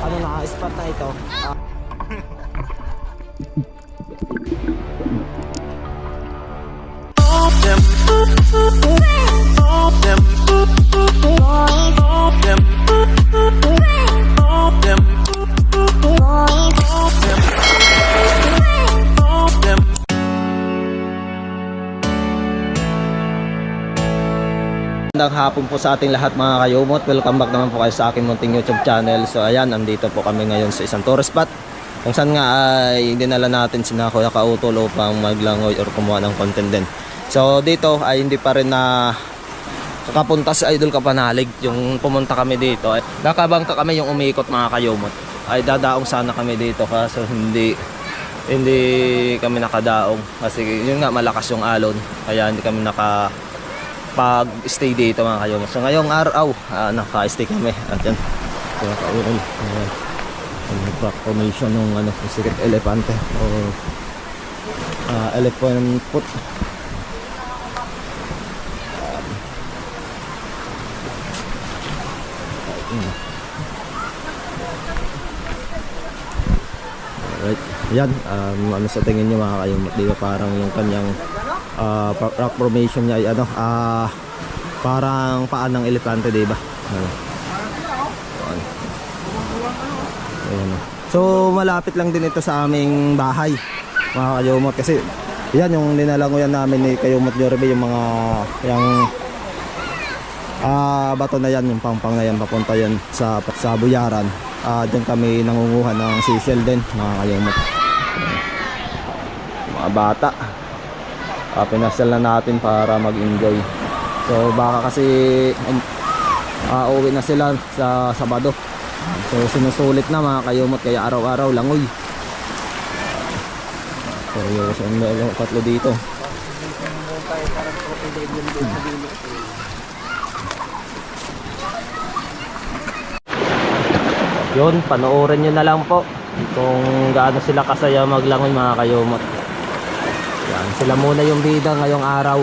ano na spot na ito. Magandang hapon po sa ating lahat mga kayumot. Welcome back naman po kayo sa aking munting YouTube channel. So ayan, nandito po kami ngayon sa isang tourist spot kung saan nga ay dinala natin si Kuya Kautol upang maglangoy or kumuha ng content din. So dito ay hindi pa rin na kakapunta si Idol Kapanalig. Yung pumunta kami dito ay nakabangka kami yung umiikot mga kayumot. Ay dadaong sana kami dito kaso hindi kami nakadaong kasi yun nga malakas yung alon kaya hindi kami pag-stay dito mga kayo. So ngayong araw, naka-stay kami. At yan, pinaka-ural. Back formation ng sikit elepante o elephant foot. Alright, yan. Ano sa tingin nyo mga kayo? Di ba parang yung kanyang rock formation niya ay parang paan ng elepante, diba? So malapit lang din ito sa aming bahay mga kayumot kasi yan yung dinalangoyan namin ni Kayumot Jorbe, yung mga bato na yan, yung pangpang na yan papunta yan sa Buyaran. Diyan kami nangunguha ng seashell din mga kayumot. Mga bata pinasal na natin para mag-enjoy. So baka kasi uwi na sila sa Sabado. So sinusulit na mga kayumot kaya araw-araw langoy. Seryoso ang tatlo dito. Yun, panoorin nyo na lang po kung gaano sila kasaya maglangoy mga kayumot. Yan, sila muna yung bida ngayong araw.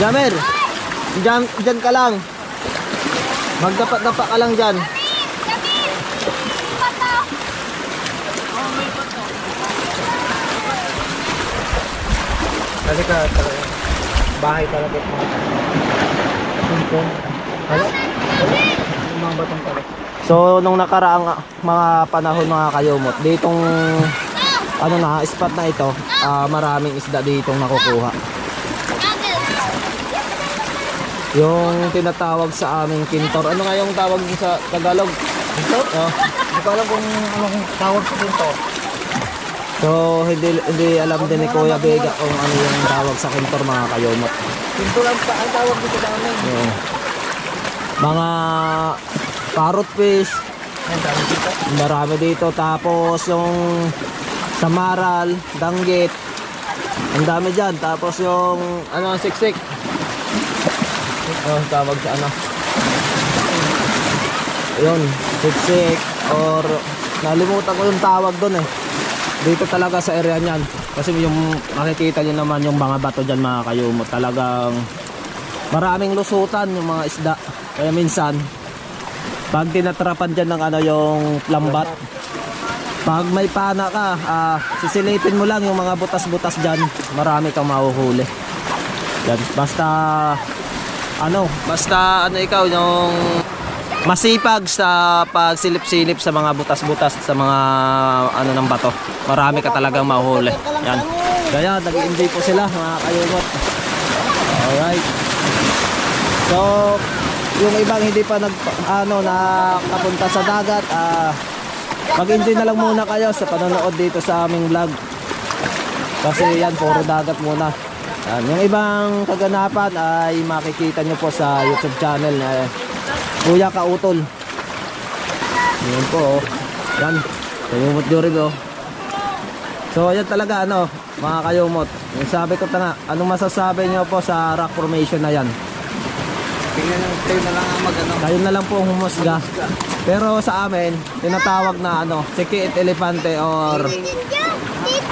Jamer, dyan ka lang. Magdapat-dapat ka lang dyan. Kasi ka talaga. Bahay talaga ito. Mga batong talaga. So nung nakaraang mga panahon mga kayumot, ditong spot na ito, maraming isda ditong nakukuha. Yung tinatawag sa aming kintor. Ano nga yung tawag sa Tagalog? Kintor? Hindi ko alam kung anong tawag sa kintor. So hindi alam din ni Kuya Vega kung ano yung tawag sa kintor mga kayumot. Kintor ang tawag dito sa amin. Mga parrot fish. Marami dito. Tapos yung samaral, danggit. Ang dami dyan. Tapos yung siksik. Tawag sa yun, siksik or nalimutan ko yung tawag doon dito talaga sa area niyan kasi yung makikita nyo naman yung mga bato dyan mga kayumot, talagang maraming lusutan yung mga isda kaya minsan pag tinatrapan dyan ng yung lambat Pag may pana ka, sisilipin mo lang yung mga butas-butas dyan. Marami kang mahuhuli. Yan. Basta ikaw yung masipag sa pagsilip-silip sa mga butas-butas sa mga ng bato. Marami ka talagang mahuhuli. Yan. Kaya nag-enjoy po sila mga kayumot. Alright. So, yung ibang hindi pa nakapunta sa dagat, mag-enjoy na lang muna kayo sa panonood dito sa aming vlog. Kasi yan, puro dagat muna. Yan. Yung ibang kaganapan ay makikita nyo po sa YouTube channel na Kuya Kautol. Yan po, oh. Yan, kayumot Jurib, oh. So yan talaga mga kayumot. Yung sabi ko nga, anong masasabi nyo po sa rock formation na yan? Kayo na lang ang Kayo na lang po humusga. Pero sa amin, tinatawag na Sikiit Elepante or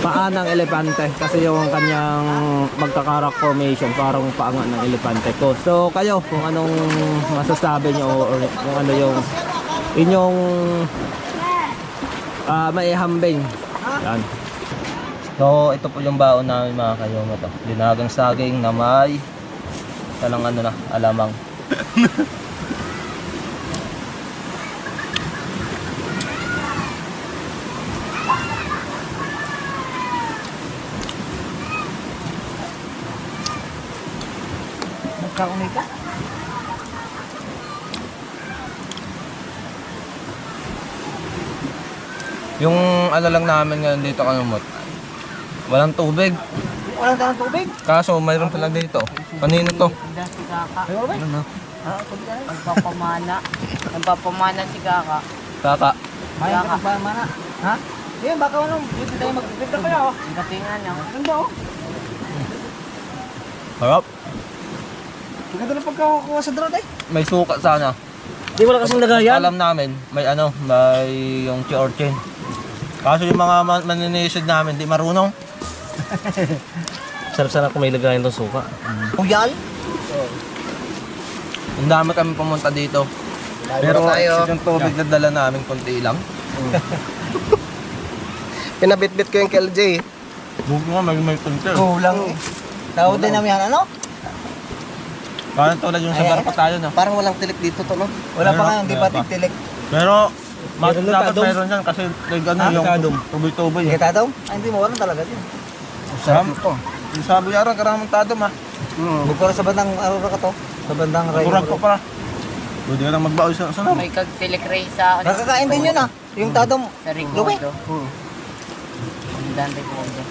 paa ng elepante. Kasi yung kanyang magkakarak formation, parang paa nga ng elepante ko. So kayo, kung anong masasabi nyo or kung ano yung inyong maihambing. Yan. So ito po yung baon namin mga kayumot. Dinagang saging na may talang alamang. Magkaunay ka? Yung lang namin ngayon dito kayumot, walang tubig. Walang tayong tubig? Kaso mayroon pala dito. Kanino to? Si Kaka. Ano? Nagpapamana si Kaka. Kaka. May ka pa mana. Ha? Yan, baka dito tayo mag-pipita kayo. Ang katingan niya. Ano ba? Harap. Maganda na pagkakuha sa drone May suka sana. Di wala kasing lagayan. Alam namin, may yung chiorchin. Kaso yung mga maninisid namin, di marunong. Sarap sana kung may lagayan ng suka. Uyal? Ang dami kami pumunta dito. Pero yung tubig na dala namin, konti lang. Pinabitbit ko yung KLJ. Buko nga, may konti. Kulang eh. Tawag din namin yan, ano? Parang tulad yung sa barko tayo, no? Parang walang tilik dito to, no? Wala pa nga, hindi pa tilik. Pero, Meron dapat tadong. meron yan kasi yung tuboy-tuboy. Hindi tataw? Ay, hindi mo, walang talaga din. Yung sabi yaran, karamang tadom, ha? Bukura sa bandang, ka to? Sa bandang Kurang ko pa. Pwede ka lang magbaoy sa sunod. May kagpilik ray sa Nakakain din yun ah. Yung tadong, sa luwi. Rigodo. Ang dan Rigodo.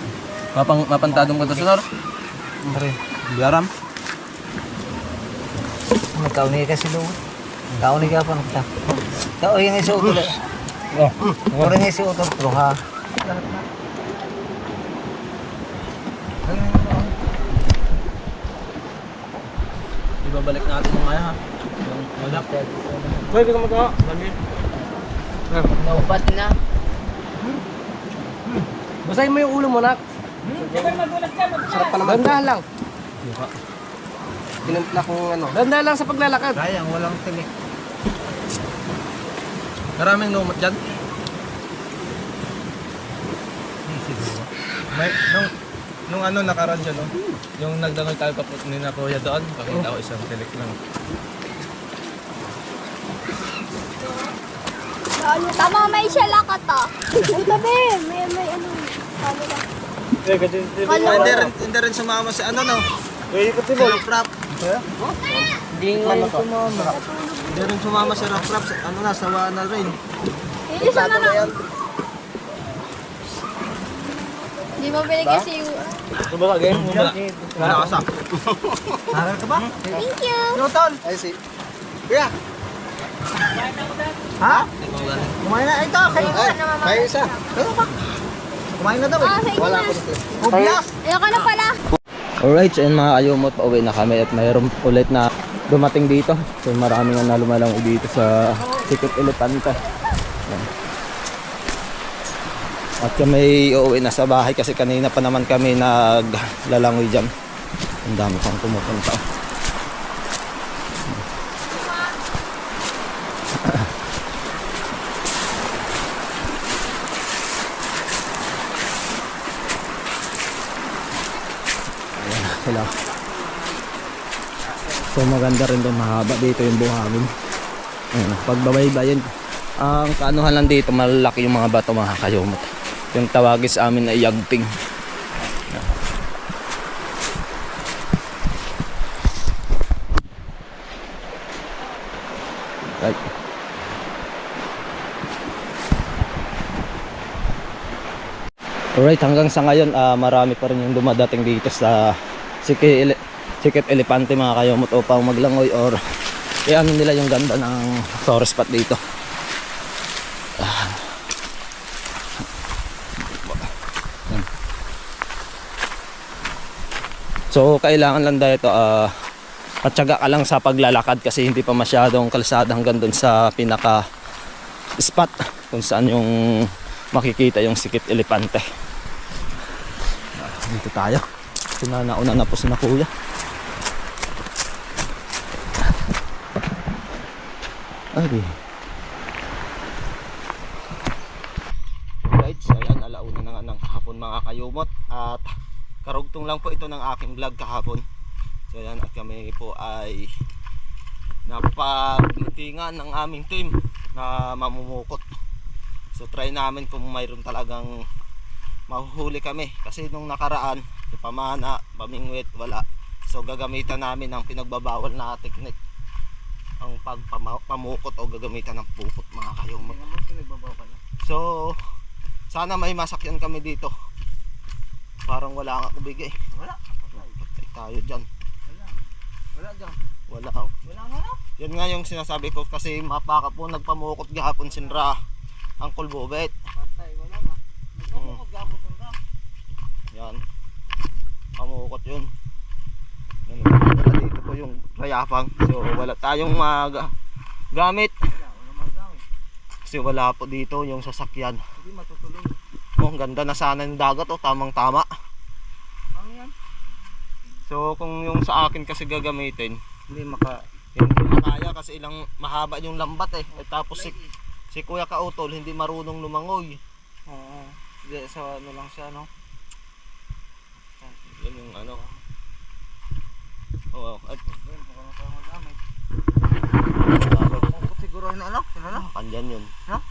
Mapantadom ko to sunod. Biaram. Nagkaunay ka si Luwi. Kaunay ka pa nakita. Kaunay nga si Utol. Kaunay nga si Utol. Pero ha. Ibabalik natin yung kaya, ha? Yung ulap. Hoy, hindi ka magawa. Naupat na. Basahin mo yung ulo mo, nak. Sarap pa naman. Dandahan lang. Tinimpla kong ano. Dandahan lang sa paglalakad. Sayang, walang tinik. Maraming lumot dyan. May, nung nakaraan dyan, no? Yung nagdangoy tayo ni na kuya doon, pakita ko isang tilik lang. Tama, may shala ka to. Ang tabi, may ano. Hindi rin sumama si no? Si Rap-Rap. Hindi ngayon sumama. Hindi rin sumama si Rap-Rap. Sawa na rin. Isa na lang. Di mo binigay si Diba ka, game? Wala ka sa. Haral ka ba? Thank you. Utol. Ay si. Kuya. Ha? Kumain na. Ito, kayo. Kayo isa. Kayo pa. Kumain na daw eh. Sige na. Obvious. Ayoko na pala. Alright, so yun mga kayumot, pauwi na kami at mayroon ulit na dumating dito. So marami nga nalumalang dito sa Sikiit Elepante. Yan. At kami uuwi na sa bahay kasi kanina pa naman kami naglalangoy dyan. Ang dami pang pumupunta. sila. So maganda rin doon, mahaba dito yung buhangin. Ayun, pagbabaybayin. Ang kaanuhan lang dito, malaki yung mga bato mga kayumot. Yung tawagin sa amin ay yagting. Right. Alright, hanggang sa ngayon marami pa rin yung dumadating dito sa Sikit Elepante mga kayumot upang maglangoy or ano nila yung ganda ng tourist spot dito. So kailangan lang dahil ito matyaga ka lang sa paglalakad kasi hindi pa masyadong kalsada hanggang doon sa pinaka spot kung saan yung makikita yung Sikit Elepante. Dito tayo. Nauna na po si na kuya. Okay. Right, so ayan, alauna na nga ng hapon mga kayumot. At karugtong lang po ito ng aking vlog kahapon. So ayan, at kami po ay napaglutingan ng aming team na mamumukot. So try namin kung mayroon talagang mahuhuli kami kasi nung nakaraan pamana, pamingwit, wala. So gagamitan namin ang pinagbabawal na teknik, ang pagpamukot o gagamitan ng pukot mga kayumot. So sana may masakyan kami dito. Parang wala nga kubig eh. Wala. Patay tayo dyan. Wala dyan. Wala. Wala nga na. Yan nga yung sinasabi ko kasi mapaka po nagpamukot gahapon sinra ang kulbobet. Patay, wala na. Nagpamukot gahapon sinra. Yan. Pamukot yun. Yan. Dito po yung rayapang. So wala tayong gamit. Kasi wala po dito yung sasakyan. Hindi matutulog. Oh, ang ganda na sana yung dagat, oh, tamang tama. Ano yan? So kung yung sa akin kasi gagamitin, Hindi makaya kasi ilang mahaba yung lambat eh. Tapos si Kuya Kautol hindi marunong lumangoy. Oo. Hindi, sa ano lang siya, no? Yan yung ano. Oo, at Siguro yun ano? kandyan yun. Ha?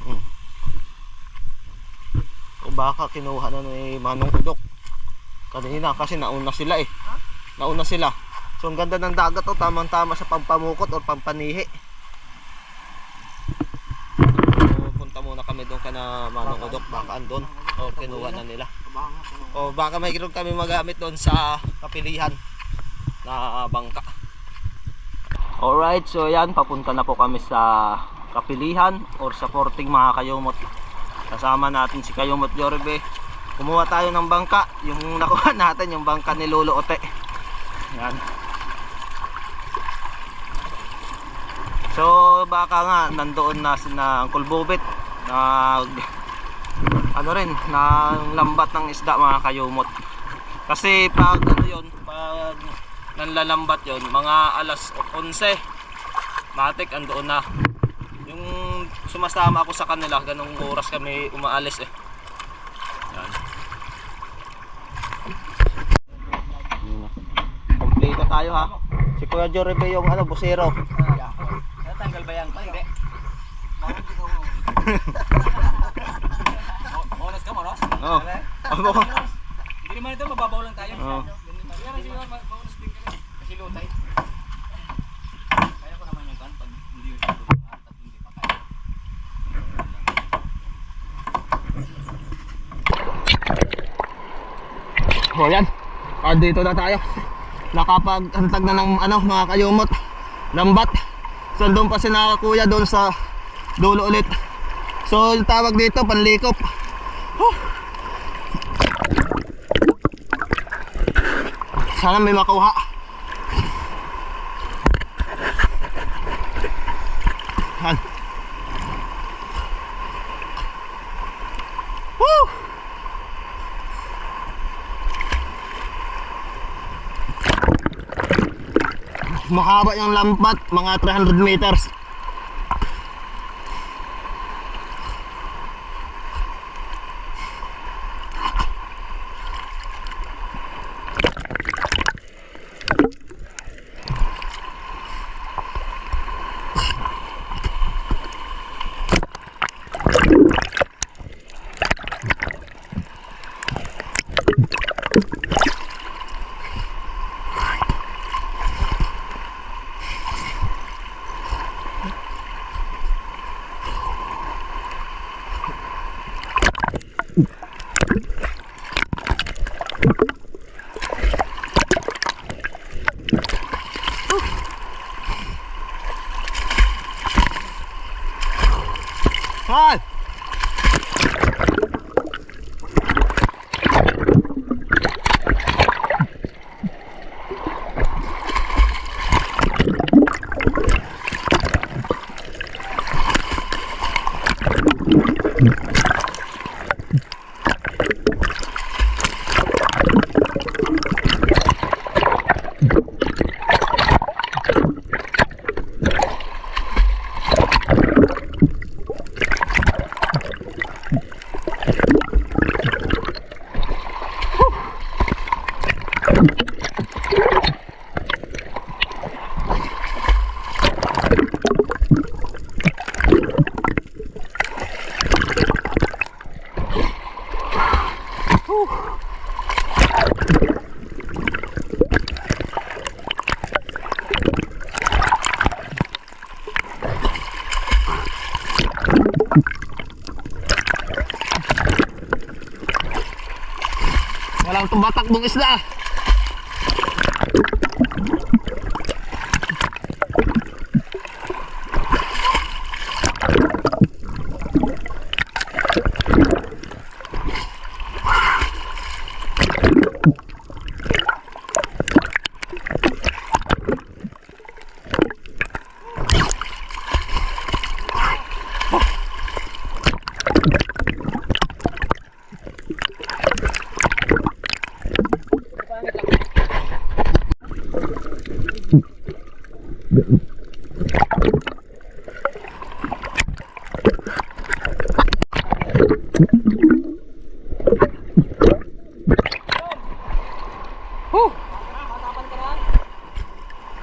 O baka kinuha na ni Manong Udok kanina kasi nauna sila eh. Nauna sila. So ang ganda ng dagat, oh, tamang tama sa pampamukot o pampanihi. So punta muna kami doon kana Manong Udok, baka andun o kinuha na nila. O baka may ganoon kami magamit doon sa kapilihan na bangka. Alright, so yan, papunta na po kami sa kapilihan or sa porting mga kayumot. Kasama natin si Kayumot Yorbe. Kumuha tayo ng bangka, yung nakuha natin yung bangka ni Lolo Ote. Yan. So baka nga nandoon na si na Uncle Bobet ano rin, nang lambat ng isda mga kayumot. Kasi pag ano yun, pag nanlalambat yun, mga alas 11 matik andoon na. Yung sumasama ako sa kanila, ganung oras kami umaalis eh. Yan. Kompleto tayo ha. Si Kuya Jorebe yung ano, busero. Natanggal ba yan? Hindi. Oras ka, Moros? Oo. Hindi naman ito, mababaw lang tayo. Oo. Kaya siguro, bonus din kami. Kasi lutay. Kaya ko naman yung kan, pag hindi yung tulong at hindi pa kaya. O yan. Dito na tayo. Nakapag-antag na ng ano, mga kayumot. Lambat. So doon pa si Kuya doon sa dulo ulit. So yung tawag dito, panlikop. Sana may makuha. Han. Woo! Mahaba yung lambat, mga 300 meters. Hoy! Walang tumatakbong isda.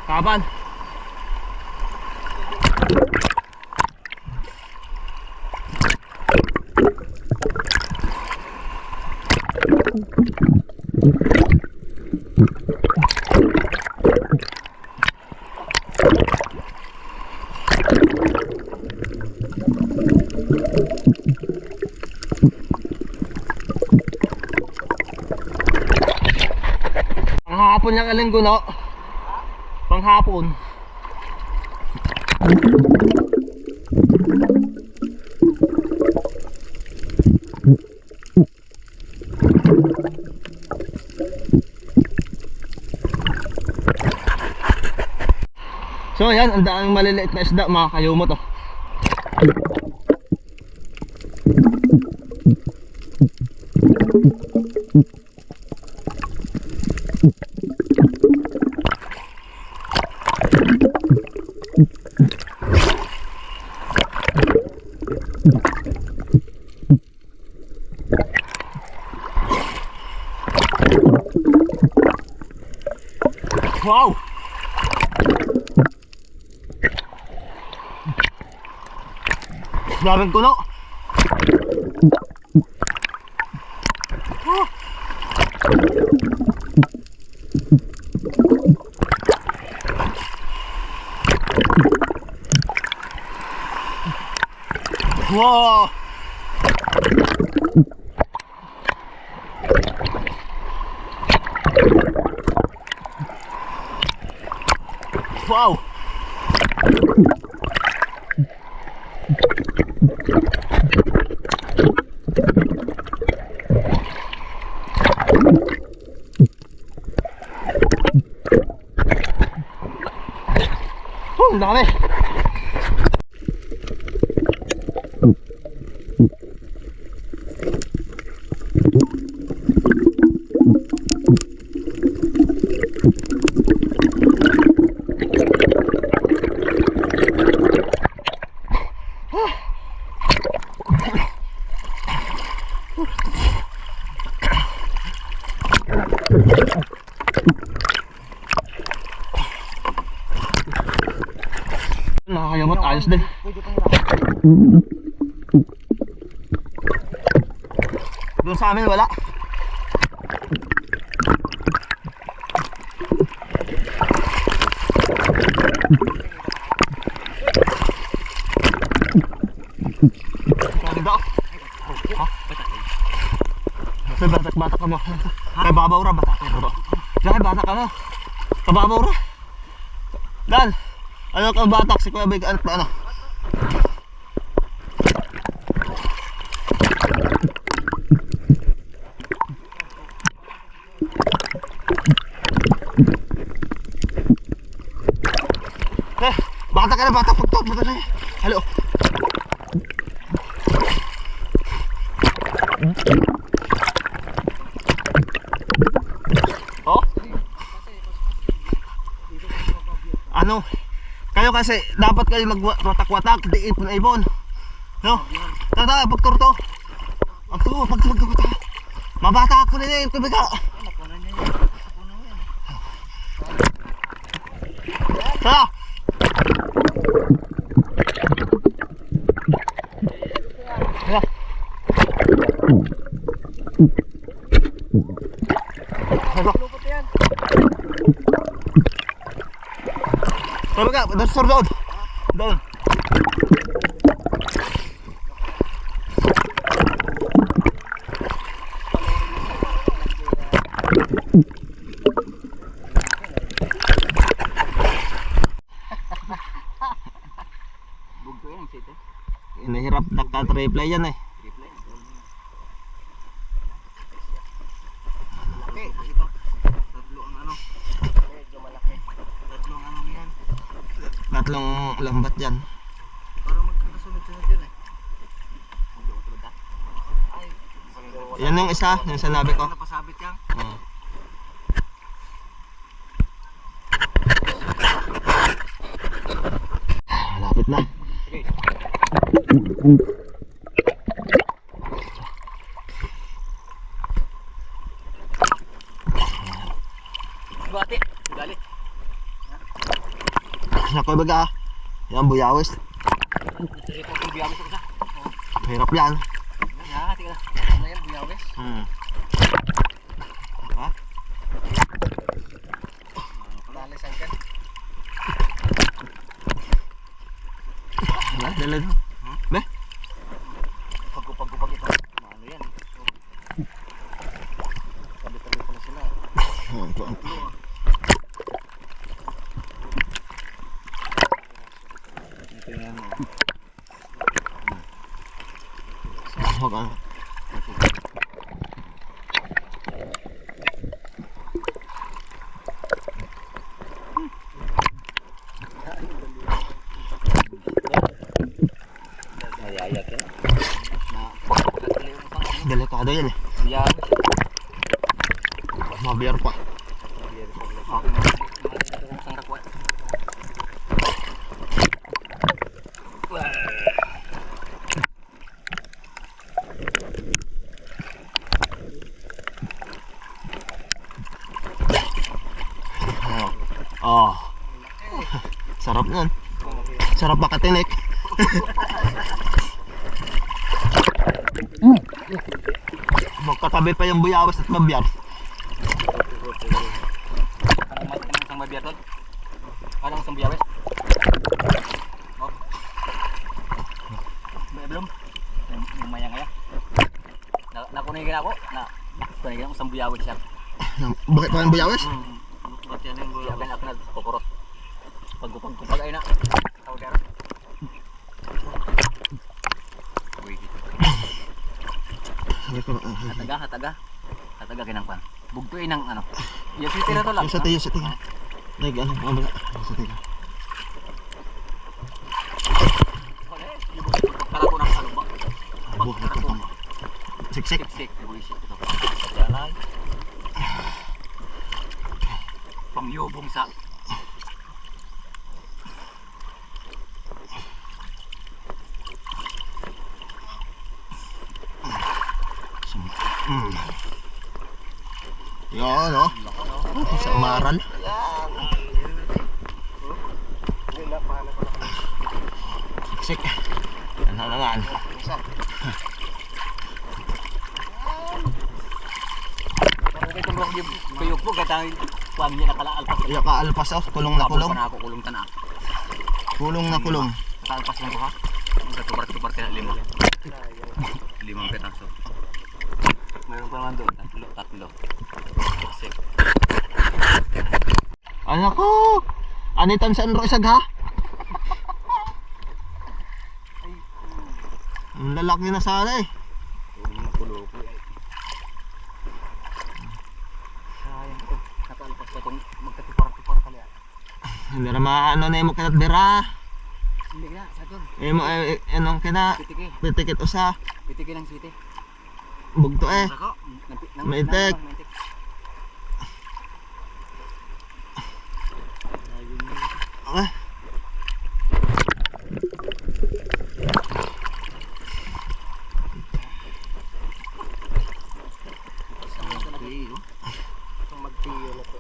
Kapan? Panghapon yung alinggo, no? Panghapon. So yan, ang daang maliliit na isda, mga kayumot, oh. Wow! Daming tulo. Wow! Wow! Ang dami! Nakakayamot, ayos din. Doon sa amin wala. Sa batak-batak ka mo. Kay babaw ra, batak ka mo. Kay batak ka mo. Kababaw ra. Dan, ano ka batak? Si Kuya Big, ano? Bata ka na, bata. Pagtot, bata na. Halo. Oh? Ano? Kayo kasi dapat kayo magwatak-watak, di ipon-ipon. No? Tata, pagtur to. Pagtur. Mabata ako na yung tubig ka. Tara! Tara! Tara ka, doon. Doon. Inahirap nagka-replay yan eh. Tatlong lambat yan. Parang magkasunod-sunod yun eh. Yan yung isa, yung sinabi ko. Napasabit yan. Malapit na. Bati. Gali. Nakoy baga. Yan buyawis. Report yung biyawis ako sa. Hirap yan. Nakakati ka na. Ano yan, biyawis? Lalisan ka. Dala do. Be? Pagkupag ito. Ano yan? Tabi-tabi pala sila. Huwag ano. Mayayat yan. Delikado yan eh. Yan. Mabiyar pa. Okay na. Isang rakwat. Oh. Sarap nun. Sarap makatinik. Magkatabi pa yung buyawas at mabiyar. Anong isang mabiyat doon? Anong isang biyawis? Oh. Belum? Lumayan kaya? Nakunigan ako? Nakunigan ako isang biyawis siya. Bakit pa yung buyawis? Ba't yan yung biyawis? Siya ako nagkukurot. Pagkupag ay na. Tawag ka. Hataga kinangpan. Bugtuin ng ano. Yung sitira to lang. Yung sa tiyo. Like ano, mamaya. Yung sa tiyo. Kala ko ng ano ba? Buhat ko. Siksik. Sik. Ito. Jalay. Pangyobong sa Yan no. Sa umaran. Siksik. Ano naman. kuyog po katang kuan niya nakalaalpas. Iya ka alpas oh, kulong na kulong. Ako kulong tana. Kulong na kulong. Nakalpas lang ko ha. Sa tupar kaya lima. Limang petaso. Meron pa naman doon, tatlo. Sik. Ano ko? Anitan sa anro isag ha? Ang lalaki na sana eh. Sayang ko. Nakalpas pa itong magkatupar kali. Hindi na maano na mo kanat bera. Hindi na, satod. Mo anong kina Pitiki. pitikit usa. Pitiki ng city. Bugto eh. Ako. Maitek. Ah. Itong magtiyo na to.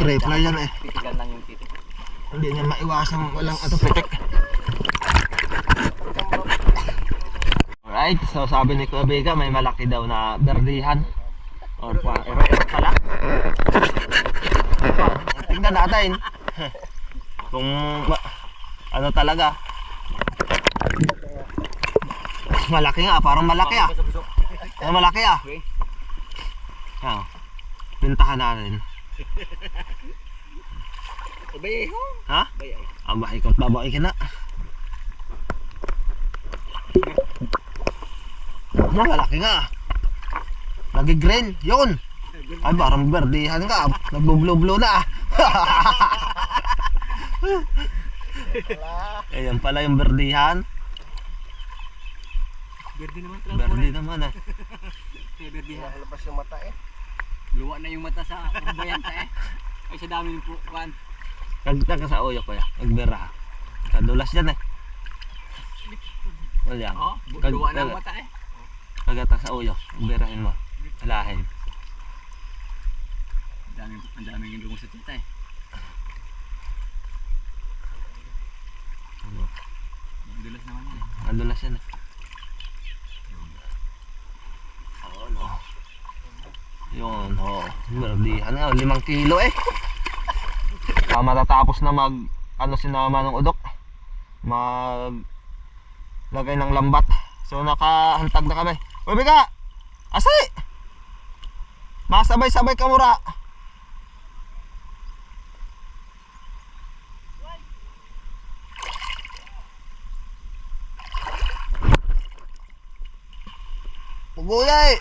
Triple yan eh. Pitikan lang yung city. Hindi niya maiwasan walang pitik. Alright, so sabi ni Kuya Vega may malaki daw na berdihan. O ero-ero pala. Tingnan natin. Kung ano talaga. Malaki nga, parang malaki ah. Malaki ah. Ah. Pintahan natin. Bayaho. Ha? Bayay. Aba, ikot babae ka na. Malaki nga. Nag-green, yun. Ay, parang berdihan ka. Nagblublo na. Ayan pala yung berdihan. Berde naman Berdi naman eh. Berde ha. Labas yung mata eh. Luwa na yung mata sa bayan ta eh. Ay sa dami ng pukuan. Nagtaka sa uyo ko ya. Nagbera. Kadulas yan eh. Wala. Oh, luwa na ang mata eh. Kagatak sa uyo. Nagberahin mo. Alahin. Ang dami yung lumusot sa eh. Ang dulas naman yan eh. Nadulas yan eh. Yun, oh. Berdihan nga, 5 kilo eh. Matatapos na mag, ano sinama ng udok. Lagay ng lambat. So nakahantag na kami. Uy, Bika! Asi! Masabay-sabay ka mura. Puguyay!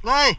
Gay!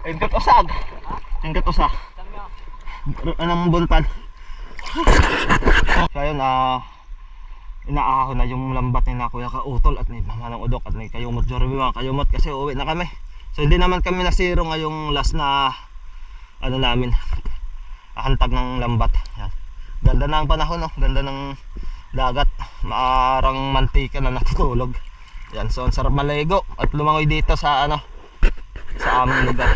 Ingkat usag. Ingkat usa. Anong bunpan? So ayun, inaahon na yung lambat ni na Kuya Kautol at ni Mama ng Udok at ni Kayumot Jorby, mga Kayumot, kasi uwi na kami. So hindi naman kami nasiro ngayong last na ano namin, hantag ng lambat. Yan. Ganda na ang panahon, no? Ganda ng dagat, maarang mantika na natutulog. Yan, so ang sarap maligo at lumangoy dito sa ano, sa aming lugar.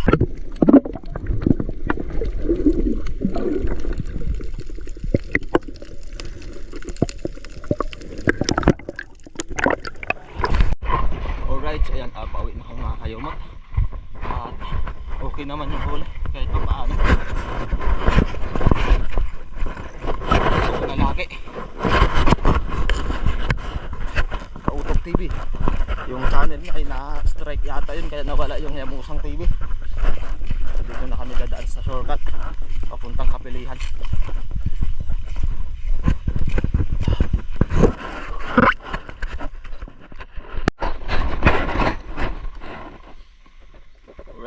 Alright, so ayan, pauwi na ako mga Kayumot. At okay naman yung huli kahit pa paano. Ito na lagi. Kautok TV. Yung channel niya ay na-strike yata yun kaya nawala yung Yamusang TV. So dito na kami dadaan sa shortcut papuntang Kapilihan.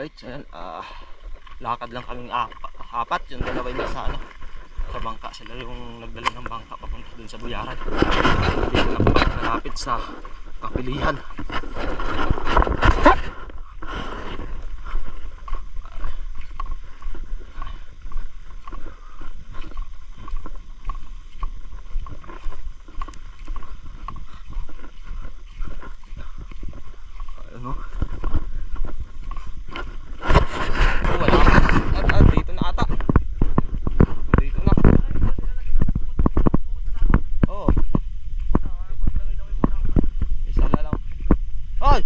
Alright, so yan, lakad lang kaming apat, yung dalawa yung nasa ano, sa bangka. Sila yung nagdala ng bangka papunta dun sa Buyaran. Dito na po malapit sa Kapilihan. Ano? Dito na ata. Dito na. Oo. Isa na lang. Hoy!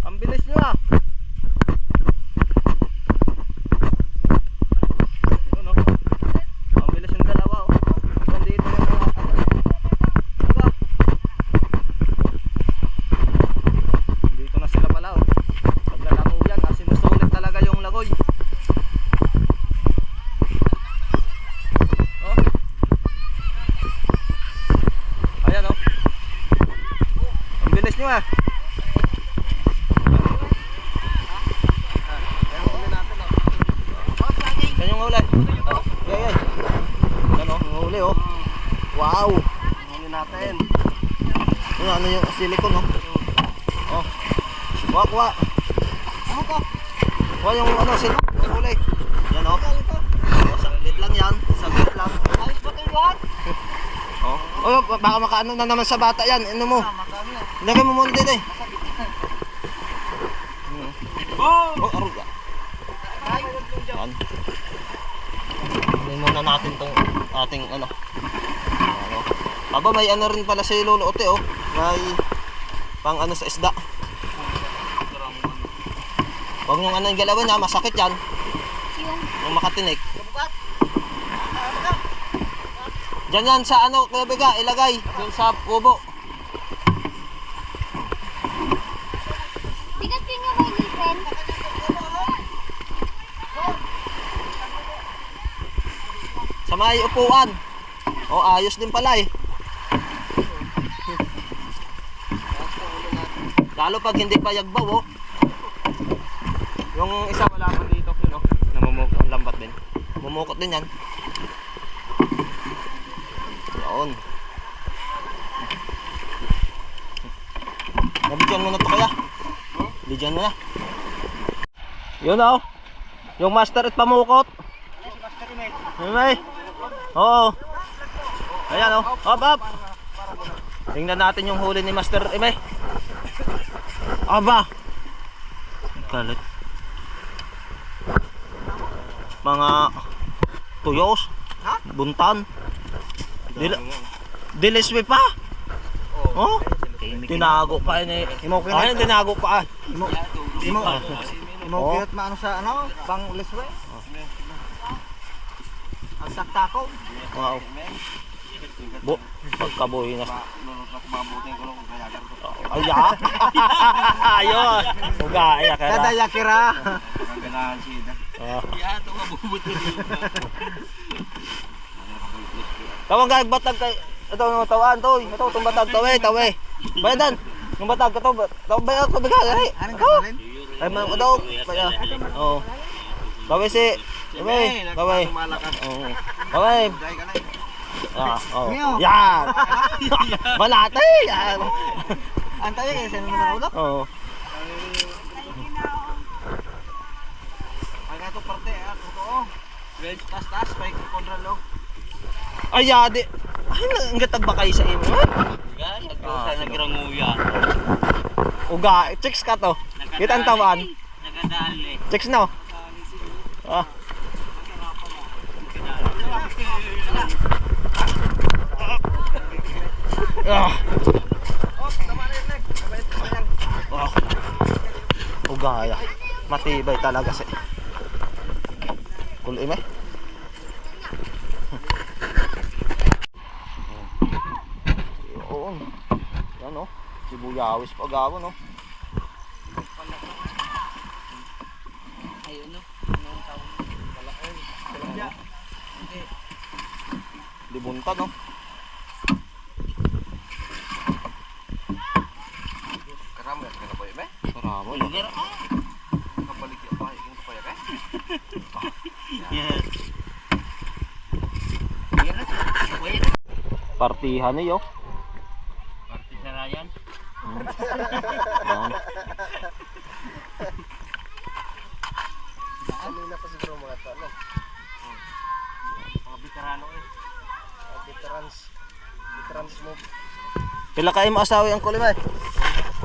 Ang bilis nyo ah. Ano? Ang bilis yung dalawa oh. Nandito yung mga diba? Dito na sila pala oh. Paglalango yan, sinusulit talaga yung lagoy. Oh. Ayan oh. Ang bilis nyo ah. Yan yung huli. Oh, yan. Yan oh, yung huli oh. Wow. Huli natin. Ano yung silicone oh. Oh. Kuha. Ano ka? Kuha yung ano, yung huli. Yan oh. Oh, saglit lang yan. Saglit lang. Ayos ba ito yan? Oh. Oh, baka makaano na naman sa bata yan. Ano mo? Makami na. Lagay mo muna dito eh. Oh! Oh, aruga. Yan. Hingin muna natin tong ating ano. Aba, may ano rin pala si Lolo Ote oh. May pang ano sa isda. Huwag nyung ano yung galawin ha, masakit yan. Yung makatinik. Diyan yan sa ano, Kuya Biga, ilagay. Doon sa pubo. Bigat yun yung may lipin. Sa may upuan. Oh, ayos din pala eh. Lalo pag hindi pa yagbaw oh. Yung isa wala pa dito, yun oh. Namumukot, ang lambat din. Mumukot din yan. Yun. Nabigyan mo na to kaya? Bigyan mo na. Yun oh. Yung master at pamukot. Yun may. Oo. Ayan oh. Up. Tingnan natin yung huli ni Master Imay. Aba. Kalit. Mga tuyos. Buntan. Diliswi pa. Oh. Tinago pa yun eh. Ayun, tinago pa. Imokiyot maano sa ano? Pang liswe? Ang saktako? Wow. Pagkabuhi na. Ay, ya. Ayun. Uga, ay, kaya. Kadayakira. Tawang gag batag kay ito no tawaan toy. Ito tong batag tawe. Bayadan. Yung batag ka to. Taw bayad ko bigay. Ay. Ay man daw. Baya. Oh. Tawe si. Tawe. Oh. Tawe. Oh. Yan. Malate. Yan. Antay kasi sino naman ulo? Oh. Ang ato parte totoo. Wedge tas may kontra lo. Ay ade. Ay ngatag ba kayo sa imo? Guys, sa nagranguya. Uga, checks ka to. Kita ang tawan. Nagadali. Checks no. Ah. Ah. gaya. Matibay talaga si kulim eh. Yun. Yan o. Sibuyawis pa gawa no. Ayun no. Libunta no. Karamo na ka po ibe. Karamo no. Kabalik ya pa iking pa ya ka. Partihan niyo. Party sa Ryan. Yan. Kanina pa siguro mga to, ano? Mga veterano eh. Veterans move. Pila kayo maasawi ang kulim eh?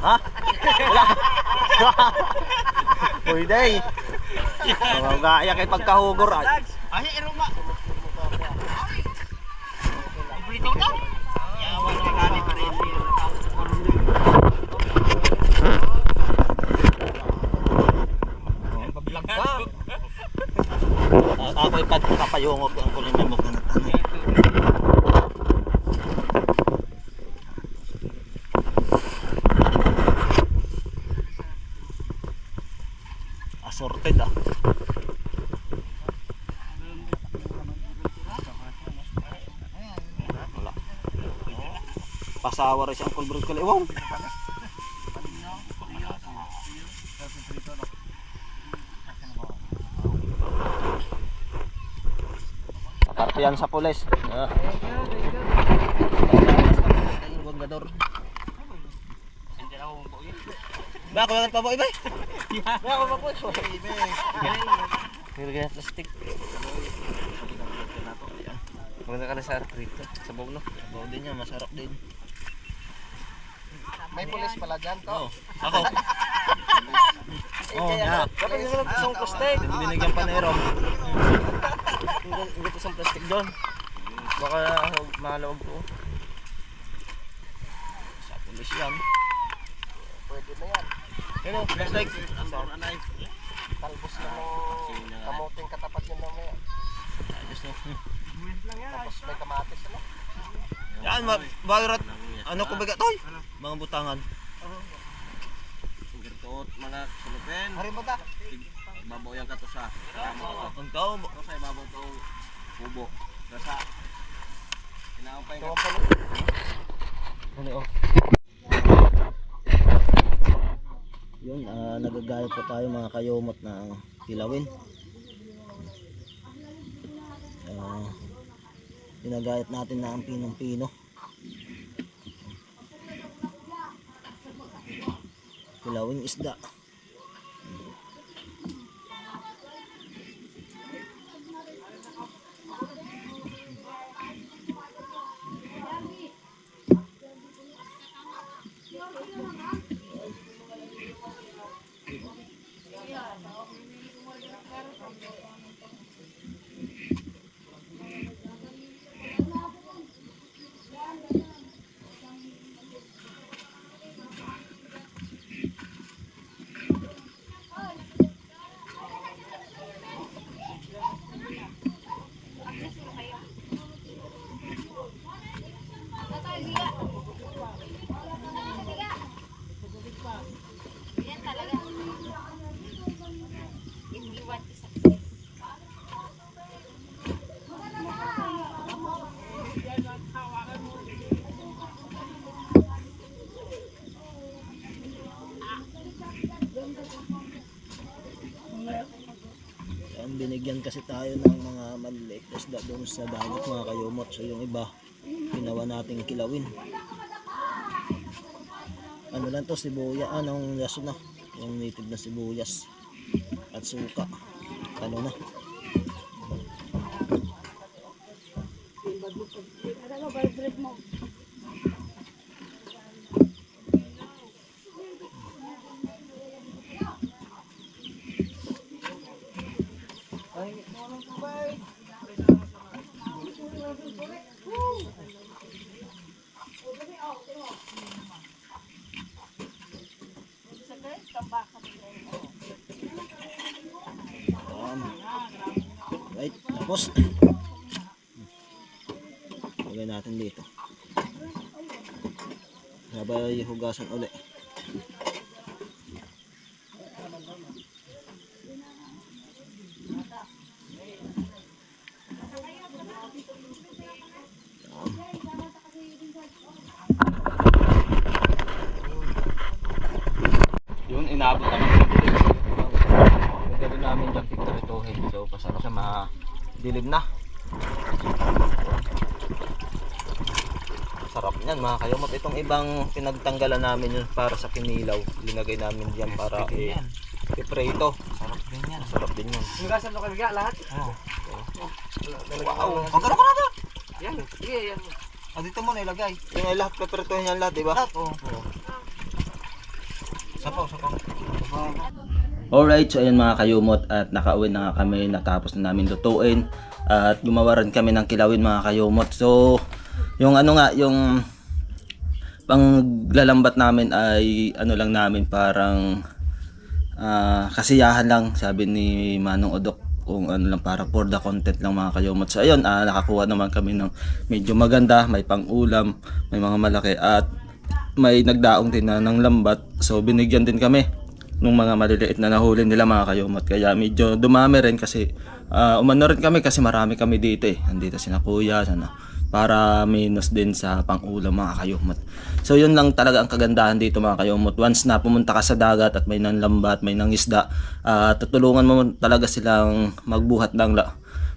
Ha? Wala. Uy day. Mga gaya kay pagkahugor ay. Ay, eruma. Ibrito ka? Yawa na gani pa rin. Pablang ka. Ako ipagpapayungok ang kulim mo na tanay. Assorted ah. Wala. Pasawa rin siyang kulbrod ko. Wow. Partiyan sa pulis. Ah. Yung wanggador. Hindi na ako po yun. Ba, ako pa po iba. Ba ako pa po. Ibe. Nilagyan ng plastic. Maganda ka na sa rito. Sabog no. Sabaw din yan, masarap din. May pulis pala dyan to. Oo. Ako. Oo, na. Dapat nyo lang isang plastic. Binigyan pa ni Rom. Hindi ko isang plastic doon. Baka malawag po. Sa pulis yan. Pwede na yan. Ano, plastic. Talbos na mo kamuting katapat yun lang na yan. Ayos no. Tapos may kamatis na. Yan, bayrat. Ano ko bigat, toy? Mga butangan. Gertot, mga sulupin. Hari mo ta? Babaw yang kato sa. Ang tao, Ano sa ibabaw to kubo. Rasa. Kinaumpay Ito ka. ang pulis. ano oh. Yun, nagagayat po tayo mga kayomot na kilawin. Ginagayat natin na ang pinong-pino. Kilawing isda. Binigyan kasi tayo ng mga maliliit na isda doon sa dagat mga kayomot. So yung iba, ginawa nating kilawin. Ano lang to, sibuya, anong yaso na, yung native na sibuyas at suka. Ano na. Right, tapos lagay natin dito. Sabay hugasan uli. Yun, inaabot naman. Yung gabi namin dyan pigtarituhin. So pasensya madilim na. Sarap niyan mga kayomot. Itong ibang pinagtanggalan namin yun para sa kinilaw. Linagay namin dyan para i-prito. Sarap din yan. Sarap din yun. Hugasan mo kami lahat. Oo. Wow! Magkano ka na ba? Yan, sige, yan. Ah, dito mo na ilagay. Yung ay lahat, preparituhin yan lahat, diba? Oo. Sapaw. Alright, so ayan mga kayumot at nakauwi na nga kami, natapos na namin lutuin at gumawa rin kami ng kilawin mga kayumot. So, yung ano nga, yung panglalambat namin ay ano lang namin parang kasiyahan lang, sabi ni Manong Odok, kung ano lang para for the content lang mga kayumot. So ayun, nakakuha naman kami ng medyo maganda, may pang-ulam, may mga malaki at may nagdaong din na ng lambat. So binigyan din kami nung mga maliliit na nahuli nila mga kayumot. Kaya medyo dumami rin kasi umano rin kami kasi marami kami dito eh. Andito sina kuya, sana para minus din sa pang-ulam mga kayumot. So yun lang talaga ang kagandahan dito mga kayumot. Once na pumunta ka sa dagat at may nanlambat, may nangisda, tutulungan mo talaga silang magbuhat ng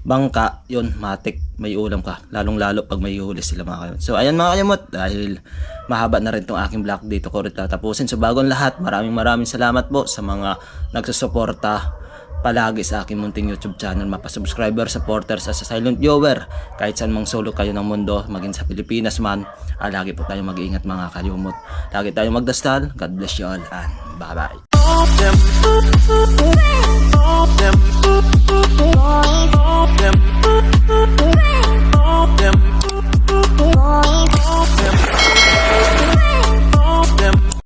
bangka, yun, matik, may ulam ka. Lalong-lalo pag may huli sila mga kayumot. So ayan mga kayumot, dahil mahaba na rin itong aking vlog dito ko rin tatapusin. So bagong lahat, maraming salamat po sa mga nagsusuporta palagi sa aking munting YouTube channel, mapa-subscriber, supporters, as a silent viewer. Kahit saan mang sulok kayo ng mundo, maging sa Pilipinas man, lagi po tayong mag-iingat mga kayumot. Lagi tayong magdasal. God bless you all and bye-bye.